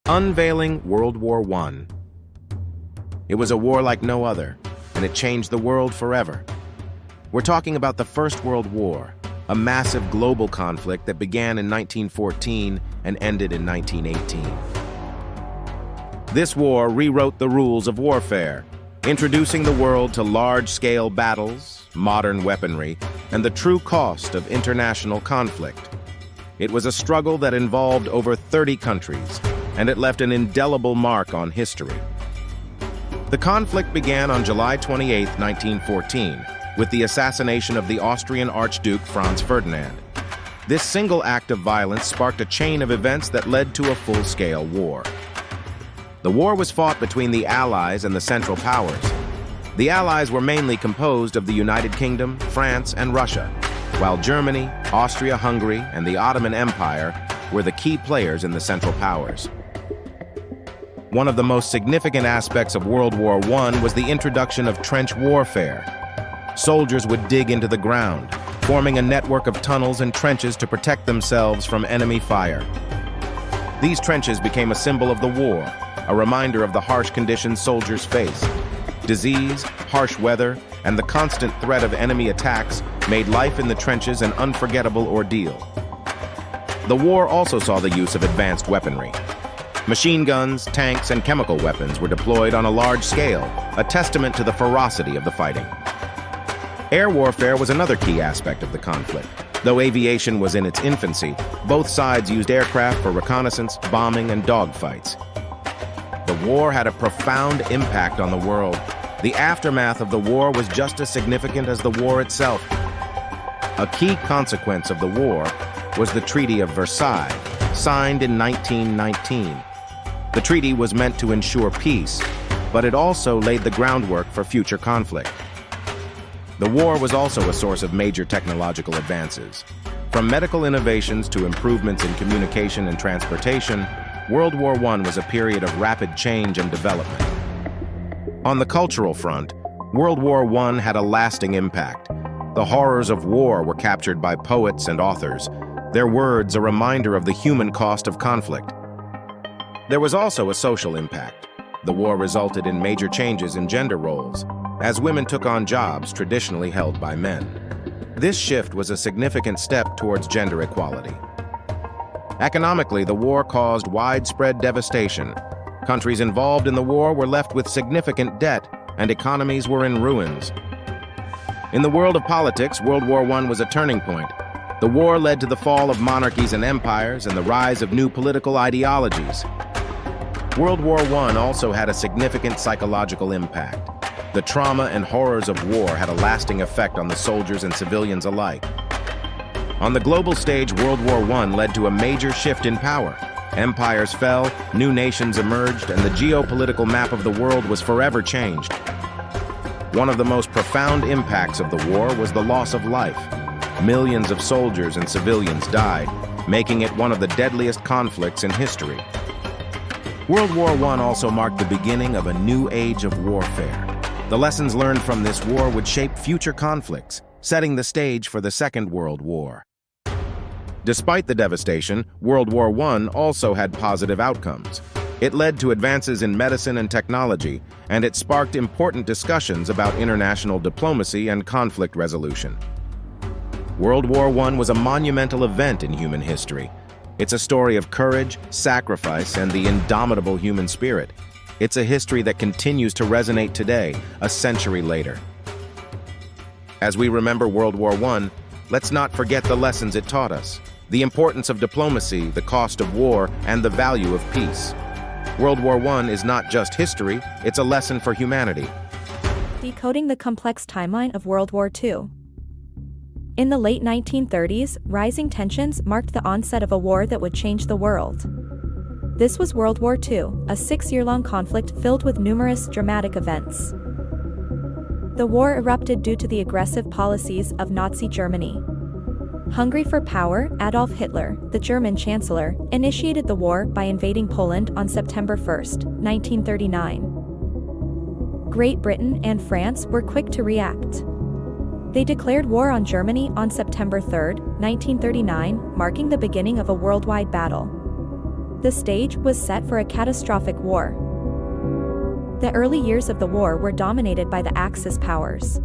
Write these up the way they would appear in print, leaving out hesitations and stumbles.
Unveiling World War I. It was a war like no other, and it changed the world forever. We're talking about the First World War, a massive global conflict that began in 1914 and ended in 1918. This war rewrote the rules of warfare, introducing the world to large-scale battles, modern weaponry, and the true cost of international conflict. It was a struggle that involved over 30 countries, and it left an indelible mark on history. The conflict began on July 28, 1914, with the assassination of the Austrian Archduke Franz Ferdinand. This single act of violence sparked a chain of events that led to a full-scale war. The war was fought between the Allies and the Central Powers. The Allies were mainly composed of the United Kingdom, France, and Russia, while Germany, Austria-Hungary, and the Ottoman Empire were the key players in the Central Powers. One of the most significant aspects of World War I was the introduction of trench warfare. Soldiers would dig into the ground, forming a network of tunnels and trenches to protect themselves from enemy fire. These trenches became a symbol of the war, a reminder of the harsh conditions soldiers faced. Disease, harsh weather, and the constant threat of enemy attacks made life in the trenches an unforgettable ordeal. The war also saw the use of advanced weaponry. Machine guns, tanks, and chemical weapons were deployed on a large scale, a testament to the ferocity of the fighting. Air warfare was another key aspect of the conflict. Though aviation was in its infancy, both sides used aircraft for reconnaissance, bombing, and dogfights. The war had a profound impact on the world. The aftermath of the war was just as significant as the war itself. A key consequence of the war was the Treaty of Versailles, signed in 1919. The treaty was meant to ensure peace, but it also laid the groundwork for future conflict. The war was also a source of major technological advances. From medical innovations to improvements in communication and transportation, World War I was a period of rapid change and development. On the cultural front, World War I had a lasting impact. The horrors of war were captured by poets and authors, their words a reminder of the human cost of conflict. There was also a social impact. The war resulted in major changes in gender roles, as women took on jobs traditionally held by men. This shift was a significant step towards gender equality. Economically, the war caused widespread devastation. Countries involved in the war were left with significant debt, and economies were in ruins. In the world of politics, World War I was a turning point. The war led to the fall of monarchies and empires and the rise of new political ideologies. World War I also had a significant psychological impact. The trauma and horrors of war had a lasting effect on the soldiers and civilians alike. On the global stage, World War I led to a major shift in power. Empires fell, new nations emerged, and the geopolitical map of the world was forever changed. One of the most profound impacts of the war was the loss of life. Millions of soldiers and civilians died, making it one of the deadliest conflicts in history. World War I also marked the beginning of a new age of warfare. The lessons learned from this war would shape future conflicts, setting the stage for the Second World War. Despite the devastation, World War I also had positive outcomes. It led to advances in medicine and technology, and it sparked important discussions about international diplomacy and conflict resolution. World War I was a monumental event in human history. It's a story of courage, sacrifice, and the indomitable human spirit. It's a history that continues to resonate today, a century later. As we remember World War I, let's not forget the lessons it taught us: the importance of diplomacy, the cost of war, and the value of peace. World War I is not just history, it's a lesson for humanity. Decoding the complex timeline of World War II. In the late 1930s, rising tensions marked the onset of a war that would change the world. This was World War II, a 6-year-long conflict filled with numerous dramatic events. The war erupted due to the aggressive policies of Nazi Germany. Hungry for power, Adolf Hitler, the German chancellor, initiated the war by invading Poland on September 1, 1939. Great Britain and France were quick to react. They declared war on Germany on September 3, 1939, marking the beginning of a worldwide battle. The stage was set for a catastrophic war. The early years of the war were dominated by the Axis powers.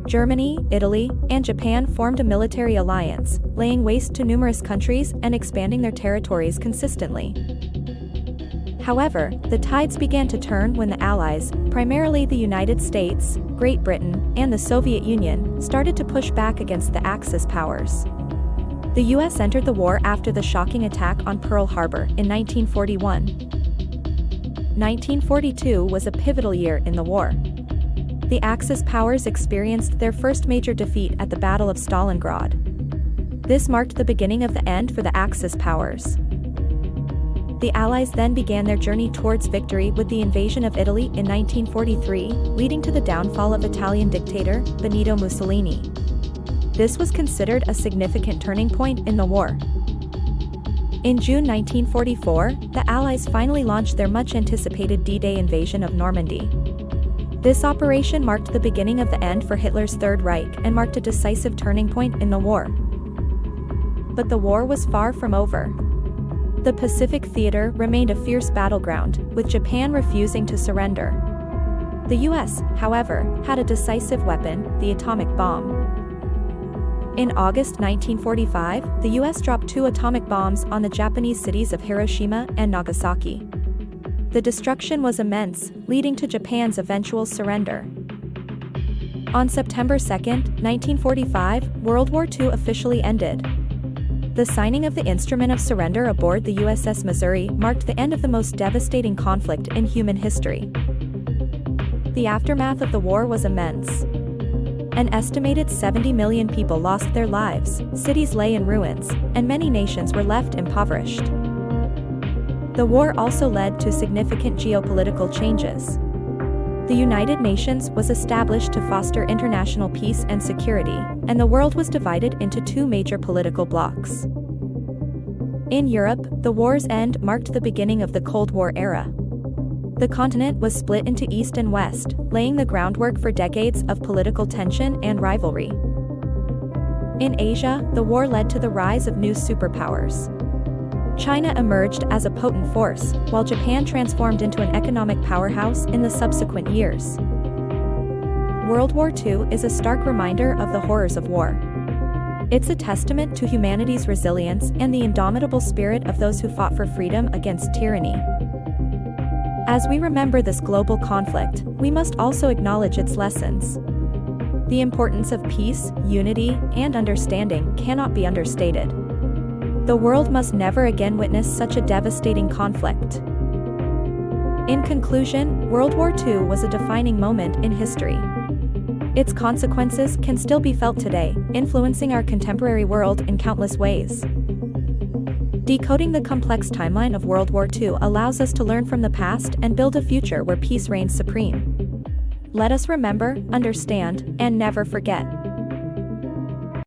Germany, Italy, and Japan formed a military alliance, laying waste to numerous countries and expanding their territories consistently. However, the tides began to turn when the Allies, primarily the United States, Great Britain, and the Soviet Union, started to push back against the Axis powers. The US entered the war after the shocking attack on Pearl Harbor in 1941. 1942 was a pivotal year in the war. The Axis powers experienced their first major defeat at the Battle of Stalingrad. This marked the beginning of the end for the Axis powers. The Allies then began their journey towards victory with the invasion of Italy in 1943, leading to the downfall of Italian dictator Benito Mussolini. This was considered a significant turning point in the war. In June 1944, the Allies finally launched their much-anticipated D-Day invasion of Normandy. This operation marked the beginning of the end for Hitler's Third Reich and marked a decisive turning point in the war. But the war was far from over. The Pacific Theater remained a fierce battleground, with Japan refusing to surrender. The US, however, had a decisive weapon, the atomic bomb. In August 1945, the US dropped 2 atomic bombs on the Japanese cities of Hiroshima and Nagasaki. The destruction was immense, leading to Japan's eventual surrender. On September 2, 1945, World War II officially ended. The signing of the Instrument of Surrender aboard the USS Missouri marked the end of the most devastating conflict in human history. The aftermath of the war was immense. An estimated 70 million people lost their lives, cities lay in ruins, and many nations were left impoverished. The war also led to significant geopolitical changes. The United Nations was established to foster international peace and security, and the world was divided into 2 major political blocs. In Europe, the war's end marked the beginning of the Cold War era. The continent was split into East and West, laying the groundwork for decades of political tension and rivalry. In Asia, the war led to the rise of new superpowers. China emerged as a potent force, while Japan transformed into an economic powerhouse in the subsequent years. World War II is a stark reminder of the horrors of war. It's a testament to humanity's resilience and the indomitable spirit of those who fought for freedom against tyranny. As we remember this global conflict, we must also acknowledge its lessons. The importance of peace, unity, and understanding cannot be understated. The world must never again witness such a devastating conflict. In conclusion, World War II was a defining moment in history. Its consequences can still be felt today, influencing our contemporary world in countless ways. Decoding the complex timeline of World War II allows us to learn from the past and build a future where peace reigns supreme. Let us remember, understand, and never forget.